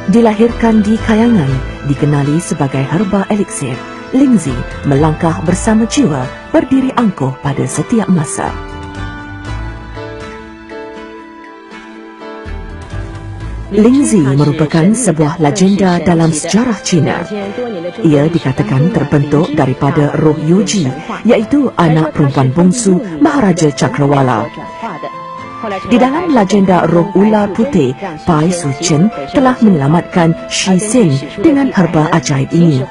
Dilahirkan di Kayangan, dikenali sebagai herba eliksir, Lingzi melangkah bersama jiwa, berdiri angkuh pada setiap masa. Lingzi merupakan sebuah legenda dalam sejarah Cina. Ia dikatakan terbentuk daripada roh Yuji, iaitu anak perempuan bongsu Maharaja Cakrawala. Di dalam legenda roh ular putih, Pai Su Chen telah menyelamatkan Shi Xin dengan herba ajaib ini.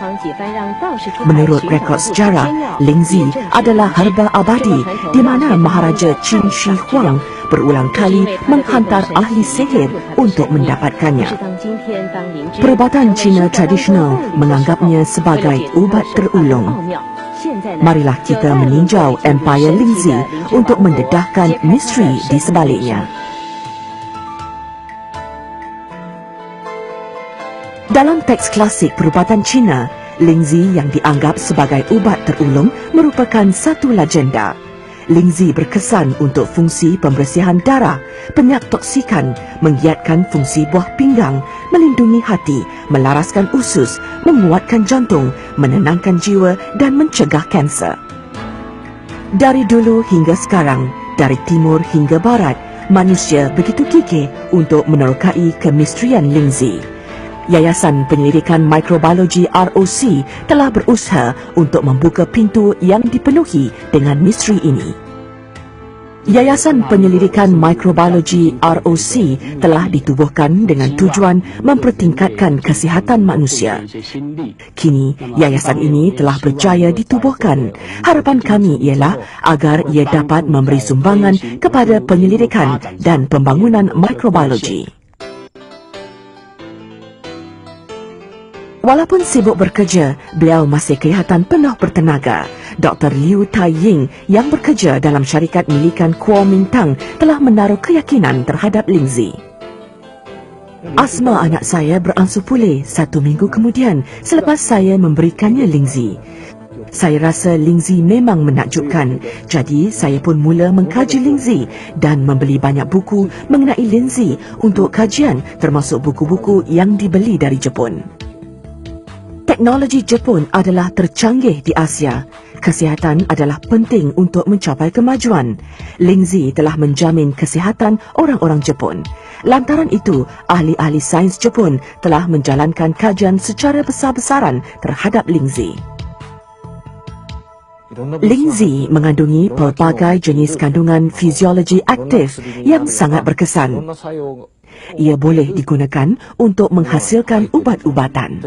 Menurut rekod sejarah, Lingzi adalah herba abadi di mana Maharaja Qin Shi Huang berulang kali menghantar ahli sihir untuk mendapatkannya. Perubatan Cina tradisional menganggapnya sebagai ubat terulung. Marilah kita meninjau Empire Lingzi untuk mendedahkan misteri di sebaliknya. Dalam teks klasik perubatan Cina, Lingzi yang dianggap sebagai ubat terulung merupakan satu legenda. Lingzi berkesan untuk fungsi pembersihan darah, penyak toksikan, menggiatkan fungsi buah pinggang, melindungi hati, melaraskan usus, menguatkan jantung, menenangkan jiwa dan mencegah kanser. Dari dulu hingga sekarang, dari timur hingga barat, manusia begitu gigih untuk menerokai kemisterian Lingzi. Yayasan Penyelidikan Mikrobiologi ROC telah berusaha untuk membuka pintu yang dipenuhi dengan misteri ini. Yayasan Penyelidikan Mikrobiologi ROC telah ditubuhkan dengan tujuan mempertingkatkan kesihatan manusia. Kini, yayasan ini telah berjaya ditubuhkan. Harapan kami ialah agar ia dapat memberi sumbangan kepada penyelidikan dan pembangunan mikrobiologi. Walaupun sibuk bekerja, beliau masih kelihatan penuh bertenaga. Dr. Liu Tai-ying yang bekerja dalam syarikat milikan Kuomintang telah menaruh keyakinan terhadap Lingzi. Asma anak saya beransur pulih 1 minggu kemudian selepas saya memberikannya Lingzi. Saya rasa Lingzi memang menakjubkan, jadi saya pun mula mengkaji Lingzi dan membeli banyak buku mengenai Lingzi untuk kajian, termasuk buku-buku yang dibeli dari Jepun. Teknologi Jepun adalah tercanggih di Asia. Kesihatan adalah penting untuk mencapai kemajuan. Lingzi telah menjamin kesihatan orang-orang Jepun. Lantaran itu, ahli-ahli sains Jepun telah menjalankan kajian secara besar-besaran terhadap Lingzi. Lingzi mengandungi pelbagai jenis kandungan fiziologi aktif yang sangat berkesan. Ia boleh digunakan untuk menghasilkan ubat-ubatan.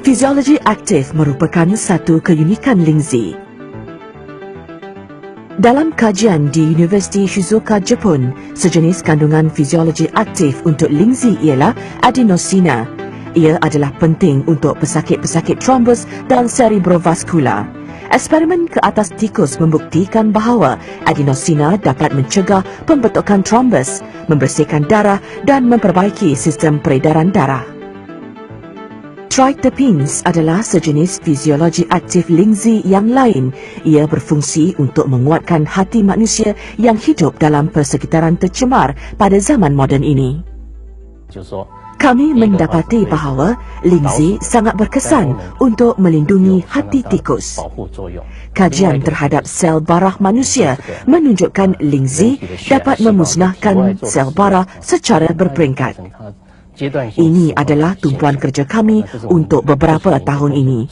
Fiziologi aktif merupakan satu keunikan Lingzi. Dalam kajian di Universiti Shizuoka, Jepun, sejenis kandungan fiziologi aktif untuk Lingzi ialah adenosina. Ia adalah penting untuk pesakit-pesakit trombus dan cerebrovaskular. Eksperimen ke atas tikus membuktikan bahawa adenosina dapat mencegah pembentukan trombus, membersihkan darah dan memperbaiki sistem peredaran darah. Triterpenes adalah sejenis fiziologi aktif Lingzi yang lain. Ia berfungsi untuk menguatkan hati manusia yang hidup dalam persekitaran tercemar pada zaman moden ini. Kami mendapati bahawa Lingzi sangat berkesan untuk melindungi hati tikus. Kajian terhadap sel barah manusia menunjukkan Lingzi dapat memusnahkan sel barah secara berperingkat. Ini adalah tumpuan kerja kami untuk beberapa tahun ini.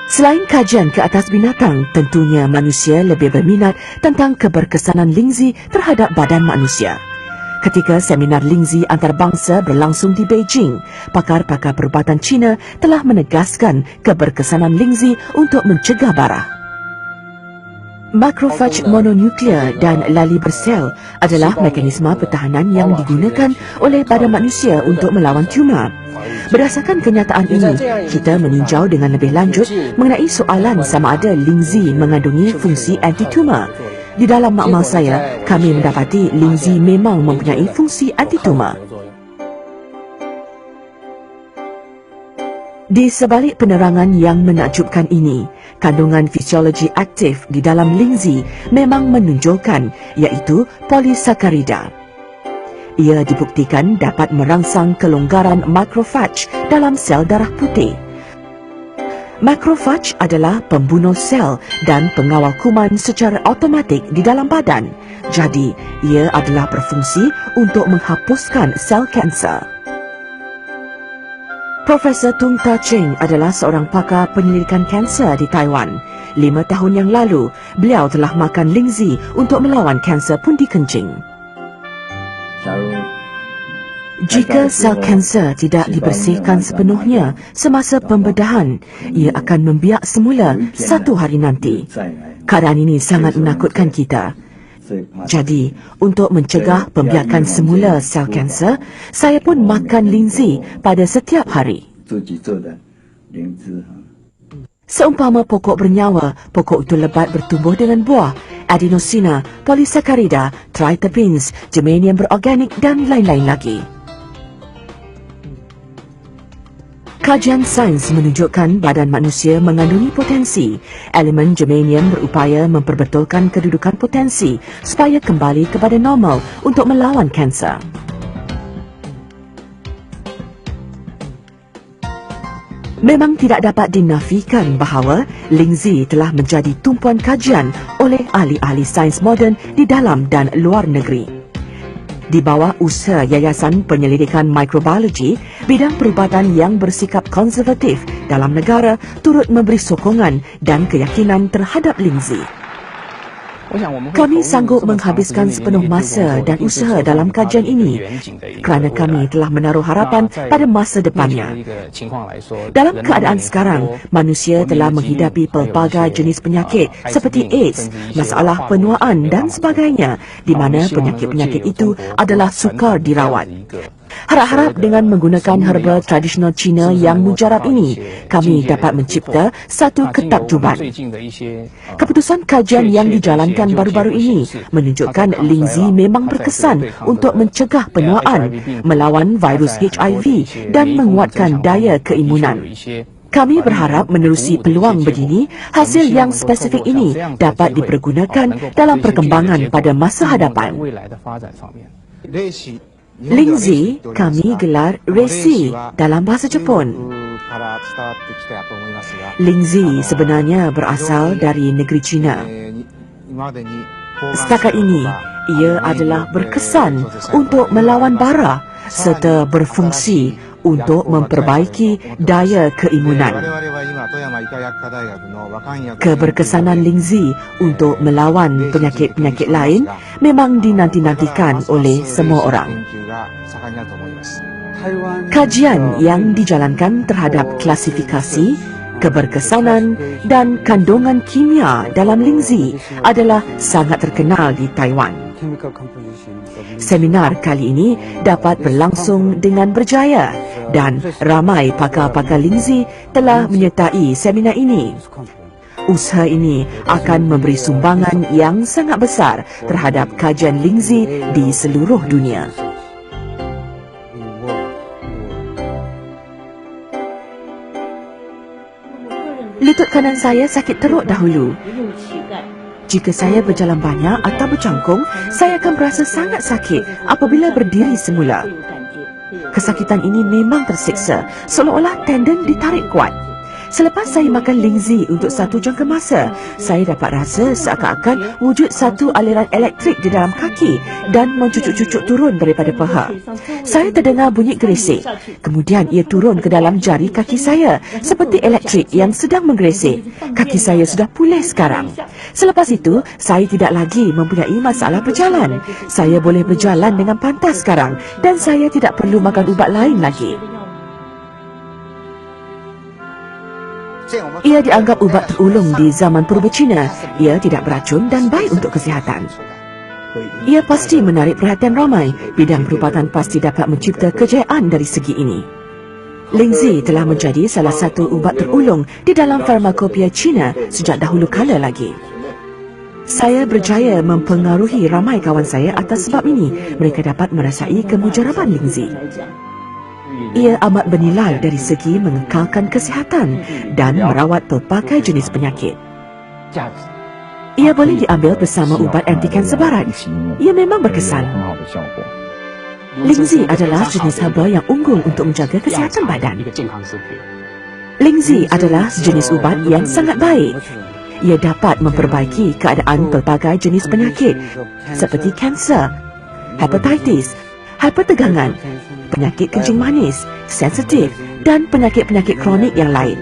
Selain kajian ke atas binatang, tentunya manusia lebih berminat tentang keberkesanan Lingzi terhadap badan manusia. Ketika seminar Lingzi antarabangsa berlangsung di Beijing, pakar-pakar perubatan Cina telah menegaskan keberkesanan Lingzi untuk mencegah barah. Makrofag mononuklear dan lali bersel adalah mekanisme pertahanan yang digunakan oleh badan manusia untuk melawan tumor. Berdasarkan kenyataan ini, kita meninjau dengan lebih lanjut mengenai soalan sama ada Lingzi mengandungi fungsi anti-tumor. Di dalam makmal saya, kami mendapati Lingzi memang mempunyai fungsi anti-tumor. Di sebalik penerangan yang menakjubkan ini, kandungan fisiologi aktif di dalam lingzi memang menunjukkan iaitu polisakarida. Ia dibuktikan dapat merangsang kelonggaran makrofaj dalam sel darah putih. Makrofaj adalah pembunuh sel dan pengawal kuman secara automatik di dalam badan. Jadi, ia adalah berfungsi untuk menghapuskan sel kanser. Profesor Tung Ta Ching adalah seorang pakar penyelidikan kanser di Taiwan. 5 tahun yang lalu, beliau telah makan lingzi untuk melawan kanser pundi kencing. Jika sel kanser tidak dibersihkan sepenuhnya semasa pembedahan, ia akan membiak semula 1 hari nanti. Keadaan ini sangat menakutkan kita. Jadi, untuk mencegah pembiakan semula sel kanser, saya pun makan lingzi pada setiap hari. Seumpama pokok bernyawa, pokok itu lebat bertumbuh dengan buah, adenosina, polisakarida, triterpenes, germanium berorganik dan lain-lain lagi. Kajian sains menunjukkan badan manusia mengandungi potensi. Elemen germanium berupaya memperbetulkan kedudukan potensi supaya kembali kepada normal untuk melawan kanser. Memang tidak dapat dinafikan bahawa lingzi telah menjadi tumpuan kajian oleh ahli-ahli sains moden di dalam dan luar negeri. Di bawah usaha Yayasan Penyelidikan Mikrobiologi, bidang perubatan yang bersikap konservatif dalam negara turut memberi sokongan dan keyakinan terhadap lingzi. Kami sanggup menghabiskan sepenuh masa dan usaha dalam kajian ini kerana kami telah menaruh harapan pada masa depannya. Dalam keadaan sekarang, manusia telah menghidapi pelbagai jenis penyakit seperti AIDS, masalah penuaan dan sebagainya, di mana penyakit-penyakit itu adalah sukar dirawat. Harap-harap dengan menggunakan herba tradisional Cina yang mujarab ini, kami dapat mencipta satu ketakjuban. Keputusan kajian yang dijalankan baru-baru ini menunjukkan lingzi memang berkesan untuk mencegah penuaan, melawan virus HIV dan menguatkan daya keimunan. Kami berharap menerusi peluang begini, hasil yang spesifik ini dapat dipergunakan dalam perkembangan pada masa hadapan. Lingzi kami gelar resi dalam bahasa Jepun. Lingzi sebenarnya berasal dari negeri China. Setakat ini, ia adalah berkesan untuk melawan bara serta berfungsi untuk memperbaiki daya keimunan. Keberkesanan lingzi untuk melawan penyakit-penyakit lain memang dinanti-nantikan oleh semua orang. Kajian yang dijalankan terhadap klasifikasi, keberkesanan dan kandungan kimia dalam lingzi adalah sangat terkenal di Taiwan. Seminar kali ini dapat berlangsung dengan berjaya dan ramai pakar-pakar lingzi telah menyertai seminar ini. Usaha ini akan memberi sumbangan yang sangat besar terhadap kajian lingzi di seluruh dunia. Lutut kanan saya sakit teruk dahulu. Jika saya berjalan banyak atau bercangkung, saya akan berasa sangat sakit apabila berdiri semula. Kesakitan ini memang tersiksa, seolah-olah tendon ditarik kuat. Selepas saya makan lingzi untuk satu jangka masa, saya dapat rasa seakan-akan wujud satu aliran elektrik di dalam kaki dan mencucuk-cucuk turun daripada paha. Saya terdengar bunyi gerisik. Kemudian ia turun ke dalam jari kaki saya seperti elektrik yang sedang menggerisik. Kaki saya sudah pulih sekarang. Selepas itu, saya tidak lagi mempunyai masalah berjalan. Saya boleh berjalan dengan pantas sekarang dan saya tidak perlu makan ubat lain lagi. Ia dianggap ubat terulung di zaman purba Cina. Ia tidak beracun dan baik untuk kesihatan. Ia pasti menarik perhatian ramai. Bidang perubatan pasti dapat mencipta kejayaan dari segi ini. Lingzi telah menjadi salah satu ubat terulung di dalam farmakopea Cina sejak dahulu kala lagi. Saya berjaya mempengaruhi ramai kawan saya atas sebab ini. Mereka dapat merasai kemujaraban lingzi. Ia amat bernilai dari segi mengekalkan kesihatan dan merawat pelbagai jenis penyakit. Ia boleh diambil bersama ubat anti-kanser barat. Ia memang berkesan. Lingzi adalah jenis herba yang unggul untuk menjaga kesihatan badan. Lingzi adalah sejenis ubat yang sangat baik. Ia dapat memperbaiki keadaan pelbagai jenis penyakit seperti kanser, hepatitis, hipertegangan, penyakit kencing manis, sensitif dan penyakit-penyakit kronik yang lain.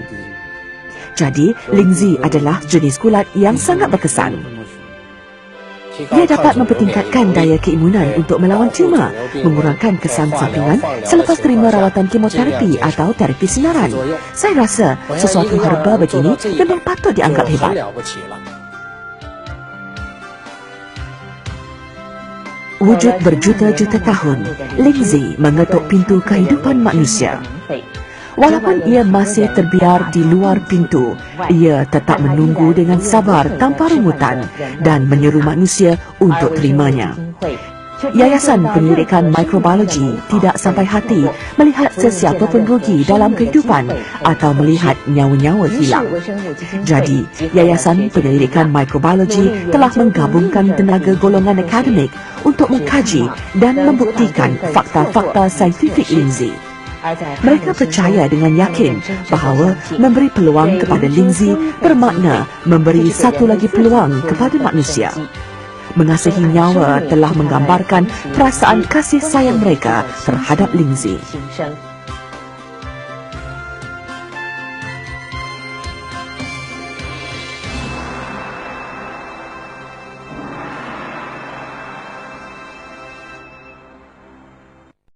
Jadi, Lingzi adalah jenis kulat yang sangat berkesan. Ia dapat mempertingkatkan daya keimunan untuk melawan tumor, mengurangkan kesan sampingan selepas terima rawatan kemoterapi atau terapi sinaran. Saya rasa sesuatu herba begini memang patut dianggap hebat. Wujud berjuta-juta tahun, Lingzi mengetuk pintu kehidupan manusia. Walaupun ia masih terbiar di luar pintu, ia tetap menunggu dengan sabar tanpa rungutan dan menyeru manusia untuk terimanya. Yayasan Penyelidikan Mikrobiologi tidak sampai hati melihat sesiapa pun rugi dalam kehidupan atau melihat nyawa-nyawa hilang. Jadi, Yayasan Penyelidikan Mikrobiologi telah menggabungkan tenaga golongan akademik untuk mengkaji dan membuktikan fakta-fakta saintifik Lingzi. Mereka percaya dengan yakin bahawa memberi peluang kepada Lingzi bermakna memberi satu lagi peluang kepada manusia. Mengasihi nyawa telah menggambarkan perasaan kasih sayang mereka terhadap Lingzi.